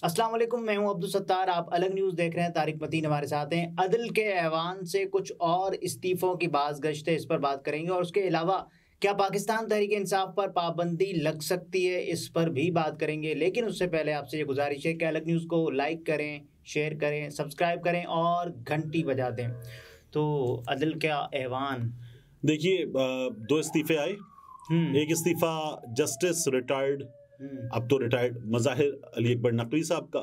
अस्सलाम वालेकुम, मैं हूं अब्दुल सत्तार। आप अलग न्यूज़ देख रहे हैं। तारिक मतीन हमारे साथ हैं। अदल के ऐवान से कुछ और इस्तीफ़ों की बाज़गश्त है, इस पर बात करेंगे। और उसके अलावा क्या पाकिस्तान तहरीक इंसाफ पर पाबंदी लग सकती है, इस पर भी बात करेंगे। लेकिन उससे पहले आपसे ये गुजारिश है कि अलग न्यूज़ को लाइक करें, शेयर करें, सब्सक्राइब करें और घंटी बजा दें। तो अदल का ऐवान, देखिए, दो इस्तीफे आए। एक इस्तीफा जस्टिस रिटायर्ड, अब तो रिटायर्ड मज़ाहिर अली अकबर नकवी साहब का,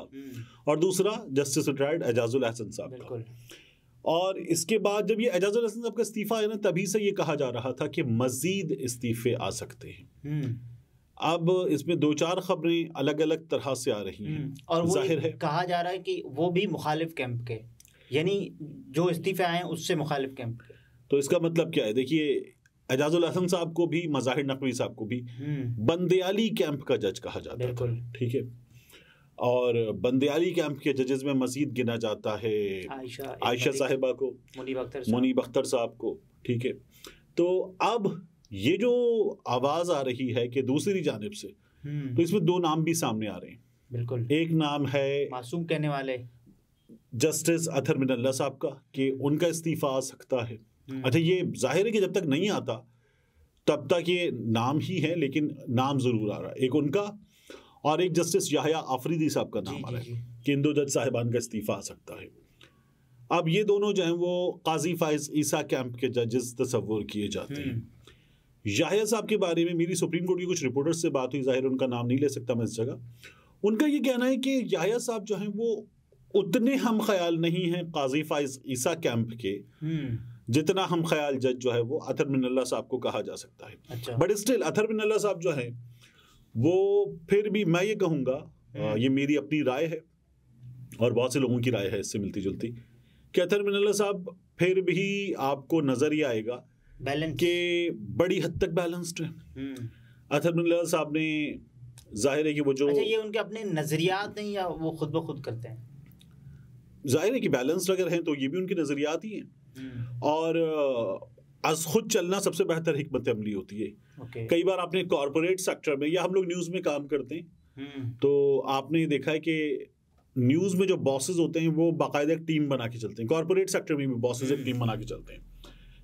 और दूसरा जस्टिस रिटायर्ड एजाजुल अहसन साहब का। और इसके बाद जब ये एजाजुल अहसन साहब का इस्तीफा है ना, तभी से ये कहा जा रहा था कि मजीद इस्तीफे आ सकते हैं। अब इसमें दो चार खबरें अलग अलग तरह से आ रही हैं और वो जाहिर है कहा जा रहा है कि वो भी मुखालिफ कैंप के, यानी जो इस्तीफे आए हैं उससे मुखालिफ कैंप के। तो इसका मतलब क्या है? देखिए, एजाजुल हसन साहब को भी, मज़ाहिर नकवी साहब को भी बंदियाली कैंप का जज कहा जाता था, ठीक है। और बंदियाली कैंप के जजेस में मजीद गिना जाता है आयशा साहिबा को, मुनीब अख्तर साहब को, ठीक है। तो अब ये जो आवाज आ रही है कि दूसरी जानिब से, तो इसमें दो नाम भी सामने आ रहे हैं। बिल्कुल, एक नाम है मासूम कहने वाले जस्टिस अतहर मिनल्ला साहब का, कि उनका इस्तीफा आ सकता है। अच्छा, ये जाहिर है कि जब तक नहीं आता तब तक ये नाम ही है, लेकिन नाम जरूर आ रहा है। एक उनका और एक जस्टिस याहया आफरीदी साहब का नाम आ रहा है कि इन दो जज साहिबान का इस्तीफा आ सकता है। अब ये दोनों जो हैं वो काजी फाइज ईसा कैंप के जजेस तस्वुर किए जाते हैं। याहया साहब के बारे में मेरी सुप्रीम कोर्ट की कुछ रिपोर्टर्स से बात हुई, जाहिर उनका नाम नहीं ले सकता मैं इस जगह। उनका ये कहना है कि याहया साहब जो हैं वो उतने हम ख्याल नहीं हैं काजी फाइज ईसा कैंप के, जितना हम ख्याल जज जो है वो अतहर मिनल्ला साहब को कहा जा सकता है। अच्छा। बट स्टिल अतहर मिनल्ला साहब जो है वो, फिर भी मैं ये कहूँगा, ये मेरी अपनी राय है और बहुत से लोगों की राय है इससे मिलती जुलती, कि अतहर मिनल्ला साहब फिर भी आपको नजर ही आएगा कि बड़ी हद तक बैलेंस्ड है। अतहर मिनल्ला साहब ने, जाहिर है कि वो जो, अच्छा, ये उनके अपने नजरियात नहीं या वो खुद ब खुद करते हैं? जाहिर है कि बैलेंस्ड अगर हैं तो ये भी उनके नजरियात ही हैं। और आज खुद चलना सबसे बेहतर हिकमत अमली होती है। कई बार आपने कॉर्पोरेट सेक्टर में, या हम लोग न्यूज़ में काम करते हैं, तो आपने देखा है कि न्यूज़ में जो बॉसेस होते हैं वो बाकायदा एक टीम बना के चलते हैं। कॉर्पोरेट सेक्टर में भी बॉसेस एक टीम बना के चलते हैं।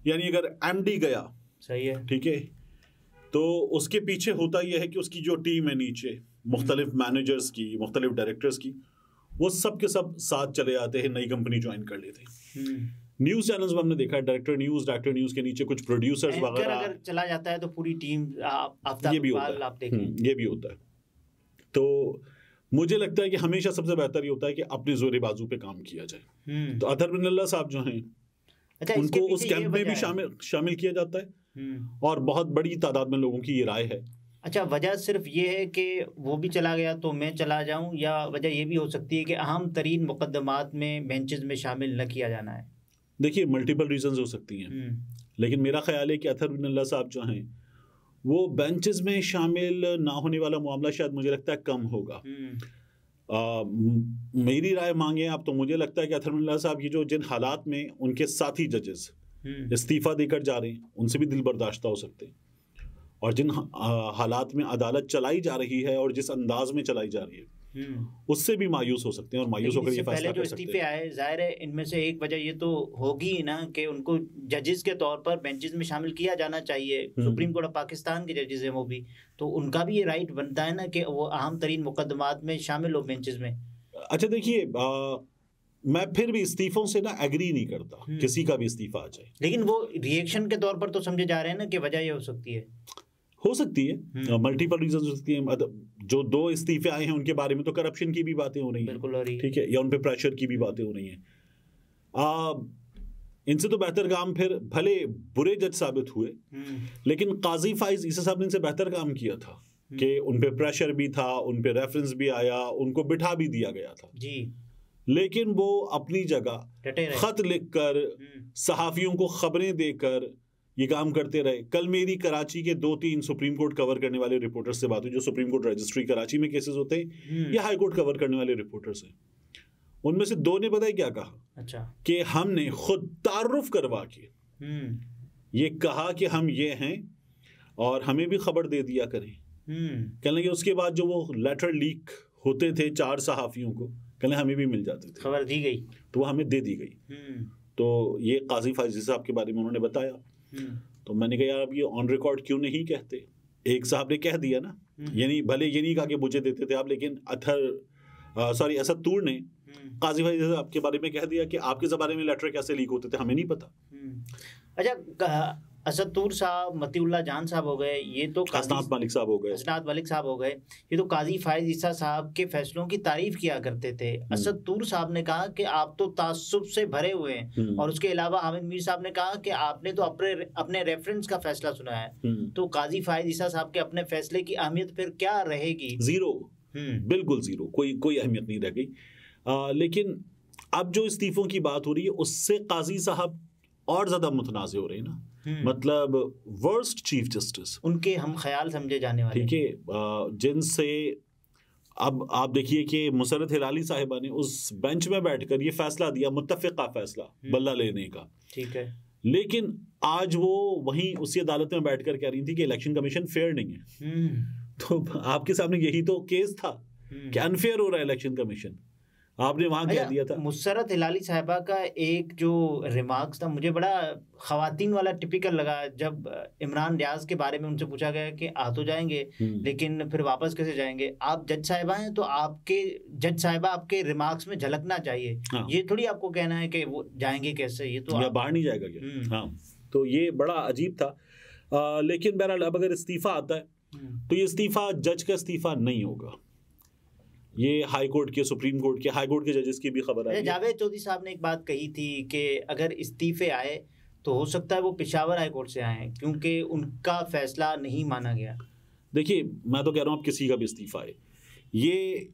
यानी अगर एमडी गया, सही है, ठीक है, तो उसके पीछे होता यह है कि उसकी जो टीम है नीचे, मुख्तलिफ मैनेजर्स की, मुख्तलिफ डायरेक्टर्स की, वो सब के सब साथ चले आते हैं, नई कंपनी ज्वाइन कर लेते हैं। न्यूज़ चैनल्स में हमने देखा है डायरेक्टर न्यूज़ के नीचे कुछ प्रोड्यूसर्स वगैरह, अगर चला जाता है तो पूरी टीम ये भी होता है। तो मुझे लगता है कि हमेशा सबसे बेहतर ये होता है कि अपने जोरे बाजू पे काम किया जाए। तो अतहर मिनल्ला साहब जो हैं, अच्छा, उनको उस कैंप में भी शामिल किया जाता है, और बहुत बड़ी तादाद में लोगों की ये राय है। अच्छा, वजह सिर्फ ये है कि वो भी चला गया तो मैं चला जाऊं, या वजह ये भी हो सकती है कि अहम तरीन मुकदमात में बेंचेस में शामिल न किया जाना है? देखिए, मल्टीपल रीजंस हो सकती हैं, लेकिन मेरा ख्याल है कि अतहर मिनल्ला साहब जो हैं वो बेंचेस में शामिल ना होने वाला मामला शायद मुझे लगता है कम होगा। मेरी राय मांगे आप तो मुझे लगता है कि अतहर मिनल्ला साहब ये जो जिन हालात में उनके साथी जजेस इस्तीफा देकर जा रहे हैं, उनसे भी दिल बर्दाश्त हो सकते हैं। और जिन हालात में अदालत चलाई जा रही है और जिस अंदाज में चलाई जा रही है, उससे भी मायूस हो सकते हैं, और मायूस होकर ये फैसला कर सकते हैं। इस्तीफे आए, जाहिर है इनमें से एक वजह ये तो होगी ना कि उनको जजेस के तौर पर बेंचेस में शामिल किया जाना चाहिए। सुप्रीम कोर्ट ऑफ पाकिस्तान के जजेस हैं वो भी, तो उनका भी ये राइट बनता है ना कि वो अहम तरीन मुकदमात में शामिल हो बेंचेस में। अच्छा, देखिए, मैं फिर भी इस्तीफों से ना एग्री नहीं करता, किसी का भी इस्तीफा आ जाए, लेकिन वो रिएक्शन के तौर पर तो समझे जा रहे हैं ना कि वजह ये हो सकती है, मल्टीपल रीजन हो सकती है। जो दो इस्तीफे आए हैं उनके बारे में तो करप्शन की भी बातें हो रही हैं, ठीक है, या उन पे प्रेशर की भी बातें हो रही हैं। इनसे तो बेहतर काम फिर भले बुरे जज साबित हुए, लेकिन काजी फाइज ईसा साहब ने इनसे बेहतर काम किया था कि उन पे प्रेशर भी था, उन पे रेफरेंस भी आया, उनको बिठा भी दिया गया था जी। लेकिन वो अपनी जगह खत लिखकर, सहाफियों को खबरें देकर ये काम करते रहे। कल मेरी कराची के 2-3 सुप्रीम कोर्ट कवर करने वाले रिपोर्टर्स से बात हुई, जो सुप्रीम कोर्ट रजिस्ट्री कराची में केसेस होते हैं या हाई कोर्ट कवर करने वाले रिपोर्टर्स हैं। उनमें से दो ने पता है क्या कहा? अच्छा, कि हमने खुद तारुफ करवा के ये कहा कि हम ये हैं और हमें भी खबर दे दिया करें। कहने लगे उसके बाद जो वो लेटर लीक होते थे 4 सहाफ़ियों को, कहने हमें भी मिल जाते थे, खबर दी गई तो वो हमें दे दी गई। तो ये काजी फायजी साहब के बारे में उन्होंने बताया। तो मैंने कहा यार अब ये ऑन रिकॉर्ड क्यों नहीं कहते? एक साहब ने कह दिया ना, यानी भले ये नहीं कहा कि मुझे देते थे आप, लेकिन असद तूर ने काजी फायजी साहब के बारे में कह दिया कि आपके ज़माने में लेटर कैसे लीक होते थे हमें नहीं पता। अच्छा, असद तूर साहब, मतीउल्लाह जान साहब हो गए, ये तो हसनात मलिक साहब हो गए, ये तो काजी फायज ईसा साहब के फैसलों की तारीफ किया करते थे। असद तूर साहब ने कहा कि आप तो तासुब से भरे हुए हैं, और उसके अलावा हामिद मीर साहब ने कहा कि आपने तो अपने रेफरेंस का फैसला सुना है। तो काजी फायज ईसा साहब के अपने फैसले की अहमियत फिर क्या रहेगी? जीरो, बिल्कुल जीरो, कोई अहमियत नहीं रह गई। लेकिन अब जो इस्तीफों की बात हो रही है उससे काजी साहब और ज्यादा मुतनाज़ हो रहे हैं ना। मतलब वर्स्ट चीफ जस्टिस, उनके हम ख्याल समझे जाने वाले, ठीक है, जिनसे अब आप देखिए कि मुसर्रत हिलाली साहिबा ने उस बेंच में बैठकर ये फैसला दिया, मुत्तफ़िक़ा फैसला बल्ला लेने का, ठीक है, लेकिन आज वो वहीं उसी अदालत में बैठकर कह रही थी कि इलेक्शन कमीशन फेयर नहीं है। तो आपके सामने यही तो केस था कि अनफेयर हो रहा है इलेक्शन कमीशन, आपने वहां कह दिया था। मुसर्रत हिलाली साहिबा का एक जो रिमार्क्स था मुझे बड़ा खवातीन वाला टिपिकल लगा, जब इमरान रियाज के बारे में उनसे पूछा गया कि आ तो जाएंगे लेकिन फिर वापस कैसे जाएंगे, आप जज साहिबा हैं तो आपके जज साहिबा आपके रिमार्क्स में झलकना चाहिए। हाँ। ये थोड़ी आपको कहना है कि वो जाएंगे कैसे, ये तो बाहर नहीं जाएगा क्या? हाँ, तो ये बड़ा अजीब था। लेकिन बहरहाल अब अगर इस्तीफा आता है तो ये इस्तीफा जज का इस्तीफा नहीं होगा, ये हाई कोर्ट के, सुप्रीम कोर्ट के, हाई कोर्ट के जजेस की भी खबर है। जावेद चौधरी साहब ने एक बात कही थी कि अगर इस्तीफे आए तो हो सकता है वो पेशावर हाई कोर्ट से आए, क्योंकि उनका फैसला नहीं माना गया। देखिए मैं तो कह रहा हूँ अब किसी का भी इस्तीफा है, ये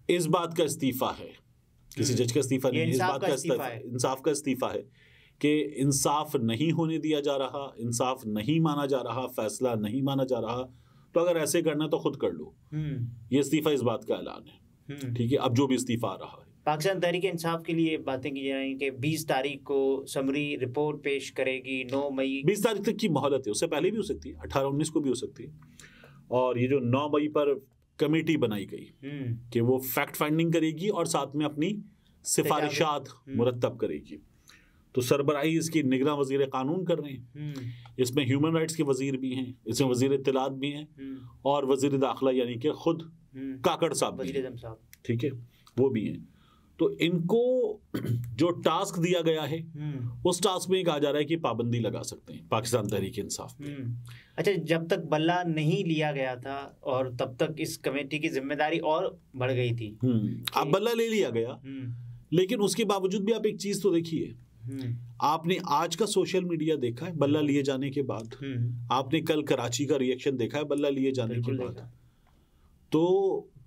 इस बात का इस्तीफा है, किसी जज का इस्तीफा नहीं है, इस बात का इंसाफ का इस्तीफा है कि इंसाफ नहीं होने दिया जा रहा, इंसाफ नहीं माना जा रहा, फैसला नहीं माना जा रहा, तो अगर ऐसे करना तो खुद कर लो। ये इस्तीफा इस बात का ऐलान है, ठीक है। अब जो भी इस्तीफा आ रहा है, पाकिस्तान तहरीक इंसाफ के लिए बातें की जा रही हैं कि 20 तारीख को समरी रिपोर्ट पेश करेगी, 9 मई 20 तारीख तक की मोहलत है, उससे पहले भी हो सकती है, 18-19 को भी हो सकती है। और ये जो 9 मई पर कमेटी बनाई गई कि वो फैक्ट फाइंडिंग करेगी और साथ में अपनी सिफारिशात मुरतब करेगी, तो सरबराही इसकी निगरान वजीर कानून कर रहे हैं, इसमें ह्यूमन राइट्स के वजीर भी हैं, इसमें वजीर इत्तलात भी हैं, और वजीर दाखिला यानी कि खुद काकड़ साहब, ठीक है, वो भी हैं। तो इनको जो टास्क दिया गया है उस टास्क में कहा जा रहा है कि पाबंदी लगा सकते हैं पाकिस्तान तहरीक इंसाफ पे। अच्छा, जब तक बल्ला नहीं लिया गया था और तब तक इस कमेटी की जिम्मेदारी और बढ़ गई थी। अब बल्ला ले लिया गया, लेकिन उसके बावजूद भी आप एक चीज तो देखिए, आपने आज का सोशल मीडिया देखा है बल्ला लिए जाने के बाद, आपने कल कराची का रिएक्शन देखा है बल्ला लिए जाने के बाद। तो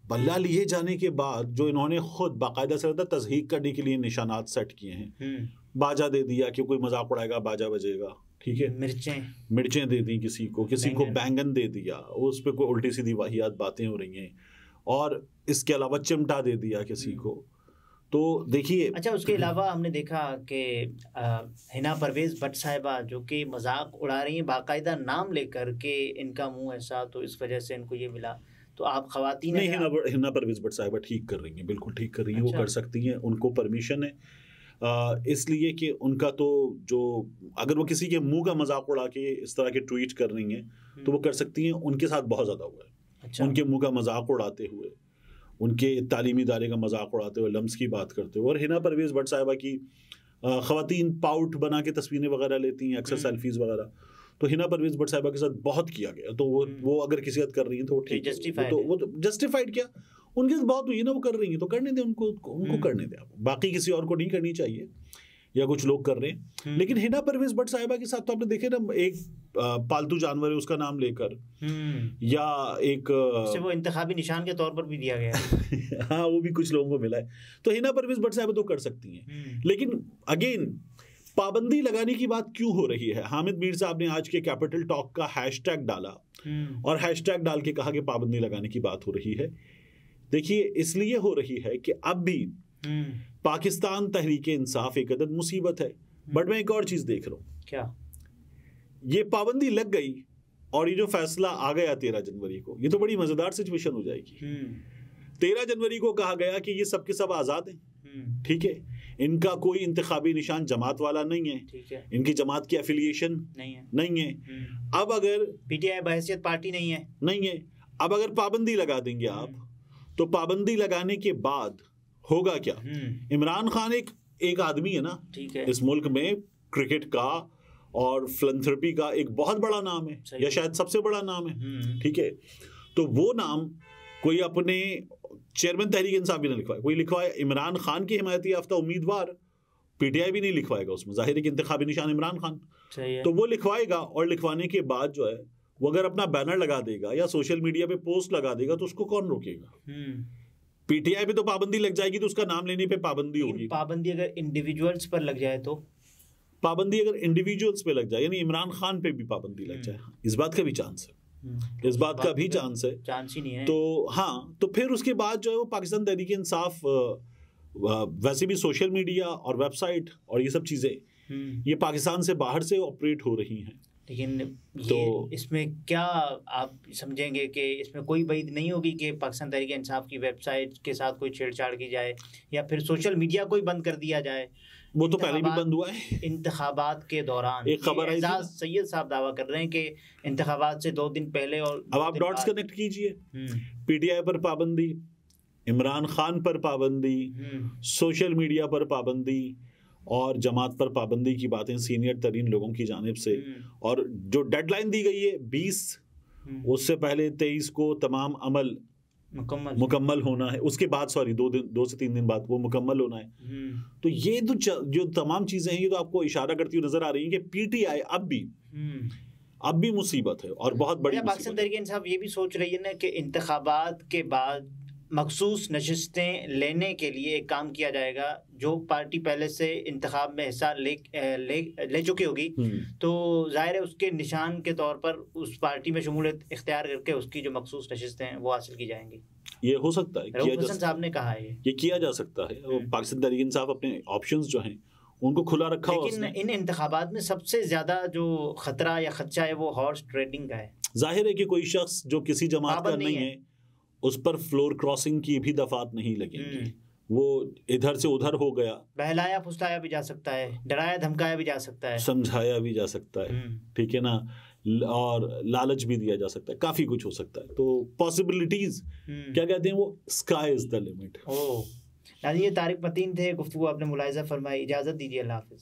बल्ला लिए जाने के बाद जो इन्होंने खुद बाकायदा से तज़हीक करने के लिए निशानात सेट किए हैं, बाजा दे दिया कि कोई मजाक उड़ाएगा बाजा बजेगा, ठीक है, मिर्चें दे दी किसी को बैंगन दे दिया, उस पर कोई उल्टी सीधी वाहियात बातें हो रही हैं, और इसके अलावा चिमटा दे दिया किसी को। तो देखिए, अच्छा, उसके अलावा हमने देखा कि हिना परवेज़ भट्ट साहिबा जो कि मजाक उड़ा रही हैं बाकायदा नाम लेकर के इनका मुंह ऐसा, तो इस वजह से इनको ये मिला। तो आप खवातीन नहीं, हिना परवेज़ भट्ट साहिबा ठीक कर रही हैं, बिल्कुल ठीक कर रही हैं। अच्छा। वो कर सकती हैं, उनको परमिशन है, इसलिए कि उनका तो जो अगर वो किसी के मुंह का मजाक उड़ा के इस तरह के ट्वीट कर रही हैं तो वो कर सकती हैं। उनके साथ बहुत ज़्यादा हुआ है। अच्छा। उनके मुंह का मजाक उड़ाते हुए, उनके तालीमी इदारे का मजाक उड़ाते हुए, लम्स की बात करते हुए। और हिना परवेज़ भट्ट साहिबा की खवातीन पाउट बना के तस्वीरें वगैरह लेती हैं, अक्सर सेल्फीज वगैरह, तो हिना परवेज़ भट्ट साहिबा के साथ बहुत किया गया। तो वो अगर किसी बात कर रही हैं तो वो ठीक है, तो वो जस्टिफाइड किया, उनके साथ बहुत हुई है ना, वो कर रही हैं तो करने दें उनको करने दें, बाकी किसी और को नहीं करनी चाहिए, या कुछ लोग कर रहे हैं। लेकिन हिना परवेज़ भट्ट साहिबा के साथ तो आपने देखे ना, एक पालतू जानवर है उसका नाम लेकर, या एक वो इंतखाबी निशान के तौर पर भी दिया गया हाँ, वो भी कुछ लोगों को मिला है। तो हिना परवेज़ भट्ट साहिबा तो कर सकती हैं, लेकिन अगेन पाबंदी लगाने की बात क्यों हो रही है? हामिद मीर साहब ने आज के कैपिटल टॉक का हैशटैग डाला और हैशटैग डाल के कहा कि पाबंदी लगाने की बात हो रही है। देखिए, इसलिए हो रही है कि अब भी पाकिस्तान तहरीक इंसाफ एक अदद मुसीबत है। बट मैं एक और चीज देख रहा हूँ, क्या ये पाबंदी लग गई और ये जो फैसला आ गया 13 जनवरी को, ये तो बड़ी मजेदार सिचुएशन हो जाएगी। 13 जनवरी को कहा गया कि ये सब के सब आज़ाद हैं, ठीक है, इनका कोई इंतखाबी निशान जमात वाला नहीं है, ठीक है, इनकी जमात की एफिलिएशन नहीं है। अब अगर पीटीआई बहैसियत पार्टी नहीं है, अब अगर पाबंदी लगा देंगे आप, तो पाबंदी लगाने के बाद होगा क्या? इमरान खान एक आदमी है ना, ठीक है, इस मुल्क में क्रिकेट का और फिलैंथ्रोपी का एक बहुत बड़ा नाम है, या शायद सबसे बड़ा नाम है, ठीक है। तो वो नाम कोई अपने चेयरमैन तहरीक इंसाफ भी नहीं लिखवाए, कोई लिखवाए इमरान खान की हिमायती याफ्ता उम्मीदवार, पीटीआई भी नहीं लिखवाएगा उसमें, जाहिर है कि इंतखाबी निशान इमरान खान, तो वो लिखवाएगा। और लिखवाने के बाद जो है वो अगर अपना बैनर लगा देगा या सोशल मीडिया पे पोस्ट लगा देगा तो उसको कौन रोकेगा? पीटीआई पे तो पाबंदी लग जाएगी, तो उसका नाम लेने पे पाबंदी होगी। पाबंदी अगर इंडिविजुअल्स पर लग जाए तो, पाबंदी अगर इंडिविजुअल्स पे लग जाए, यानी इमरान खान पे भी पाबंदी लग जाए, इस बात का भी चांस है, इस बात का भी चांस है, चांस ही नहीं है। तो हाँ, तो फिर उसके बाद जो है वो पाकिस्तान तहरीक इंसाफ वैसे भी सोशल मीडिया और वेबसाइट और ये सब चीज़ें ये पाकिस्तान से बाहर से ऑपरेट हो रही हैं। लेकिन ये इसमें क्या आप समझेंगे कि इसमें कोई वईद नहीं होगी कि पाकिस्तान तहरीक इंसाफ की वेबसाइट के साथ कोई छेड़छाड़ की जाए या फिर सोशल मीडिया को ही बंद कर दिया जाए? वो तो पहले भी बंद हुआ है। इंतखाबात के दौरान एक खबर आई थी, सैयद साहब दावा कर रहे हैं कि इंतखाबात से 2 दिन पहले, और अब आप डॉट्स कनेक्ट कीजिए, पीटीआई पर पाबंदी, इमरान खान पर पाबंदी, सोशल मीडिया पर पाबंदी और जमात पर पाबंदी की बातें सीनियर तरीन लोगों की जानिब से, और जो डेडलाइन दी गई है 20, उससे पहले 23 को तमाम अमल मुकम्मल होना है, उसके बाद 2 से 3 दिन बाद वो मुकम्मल होना है। तो ये तो जो तमाम चीजें हैं ये तो आपको इशारा करती हुई नजर आ रही है कि पीटीआई अब भी मुसीबत है और बहुत बड़ी। पाकिस्तान तहरीक इंसाफ ये भी सोच रही है ना कि इंतखाबात के बाद मखसूस नशिस्तें लेने के लिए एक काम किया जाएगा, जो पार्टी पहले से इंतखाब में हिस्सा ले चुकी होगी, तो जाहिर है उसके निशान के तौर पर उस पार्टी में शमूलियत इख्तियार करके उसकी जो मखसूस नशिस्तें हैं वो हासिल की जाएंगी। ये हो सकता है, रऊफ हसन साहब ने कहा है ये किया जा सकता है। पाकिस्तान तहरीक इंसाफ अपने ऑप्शंस जो हैं उनको खुला रखा हुआ है। लेकिन इन इंतखाबात में सबसे ज्यादा जो खतरा या खदशा है वो हॉर्स ट्रेडिंग का है। जाहिर है कि कोई शख्स जो किसी जमात का नहीं है उस पर फ्लोर क्रॉसिंग की भी दफात नहीं लगेंगी, वो इधर से उधर हो गया, बहलाया फुसलाया भी जा सकता है, डराया धमकाया भी जा सकता है, समझाया भी जा सकता है, ठीक है ना, और लालच भी दिया जा सकता है, काफी कुछ हो सकता है। तो पॉसिबिलिटीज क्या कहते हैं वो, स्काई इज द लिमिट। ये तारिक मतीन थे, गुफ्तगू आपने मुलाहिजा फरमाई। इजाजत दीजिए, अल्लाह हाफिज।